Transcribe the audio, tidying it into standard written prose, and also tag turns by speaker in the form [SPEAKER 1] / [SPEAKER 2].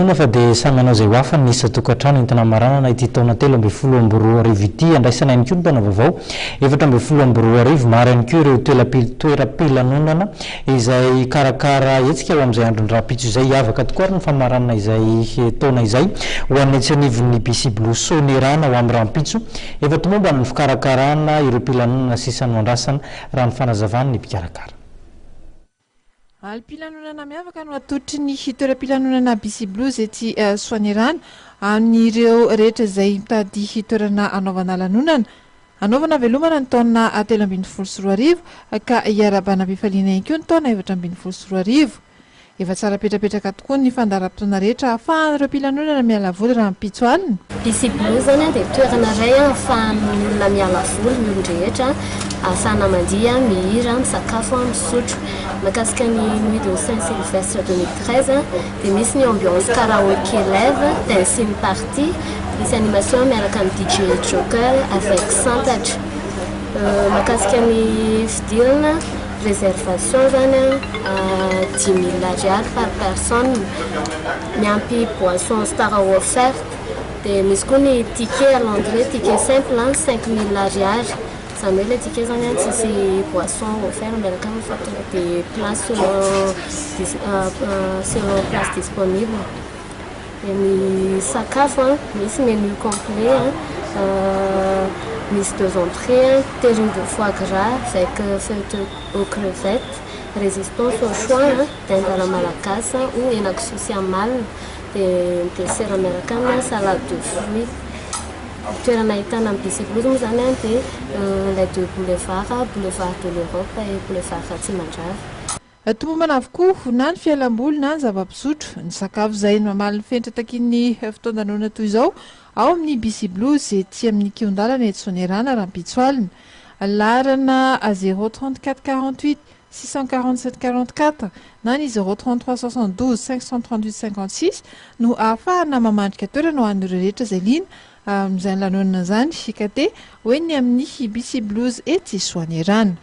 [SPEAKER 1] lanona fa dia samy manao izay hafa ny isa tokantrano entina maranana ity taona 13 ity andraisana ihany koa ny taona vaovao 14 maro ihany koa ireo toeram-pilanonana izay karakara etsika ao amin'izay andro ny rapitso izay avaka tokoa ary ny famaranana izay taona izay ho an'ny antsinivon'ny Bisiblo Sonerana ho amin'ny rampitso efa tomomba ny fikarakarana ireo mpilanonana sisany mandrasana raha ny fanazavany ny mpikarakara.
[SPEAKER 2] Alpilanonana miavaka no atotry ny toeram-pilanonana Bisiblo izay ety Soanierana amin'ireo rehetra izay mitady toerana anaovana lanonana. Anaovana velomana ny taona 13 ka iarabana mpifaliana ihany koa ny taona 14 efa tsara petrapetraka tokoa ny fandaharam-potoana rehetra ahafahan'ireo mpilanonana miala voly raha mipitso alina.
[SPEAKER 3] Bisiblo zany dia toerana iray ahafahan'olona miala voly ny olon-drehetra ahafahana mandiha, mihira, misakafo, misotro. Mahakasika ny Nuit de Saint-Sylvestre 2013 dia misy ny ambiance karaoké live, dancing party, misy animation miaraka amin'ny DJ Joker avec santatra. Mahakasika ny fidirana réservation zany 10 000 ariary par personne, miampy boisson star offerte. Dia misy koa ny ticket à l'entrée, ticket simple 5 000 ariary. Zany hoe le ticket zany tsisy boisson offert miaraka amin'ny facture des places selon place disponible. Dia ny sakafo misy menu complet, misy 2 entrées, terrine de foie gras avec feuille aux crevettes, résistance au choix, dinde à la malagasy ou henan-kisoa amala, dia dessert miaraka amin'ny salade de fruits. Toerana ahitana amin'ny Bisiblo moa zany dia les 2 boulevards, boulevard de l'Europe et boulevard Tsimandravy.
[SPEAKER 2] Tomombana avokoa na ny fialamboly na ny zava-pisotro, ny sakafo izay mamaly ny fenitra takin'ny fotoan-danoana toy izao ao amin'ny Bisiblo izay ety amin'ny kion-dalana eto Soanierana raha mipitso alina. Larana 034 48 647 44 na ny 033 72 538 56 no ahafahana mamandrika toerana ho an'ireo rehetra izay liana amin'izany lanonana izany ka te hoe ny amin'ny Bisiblo ety Soanierana.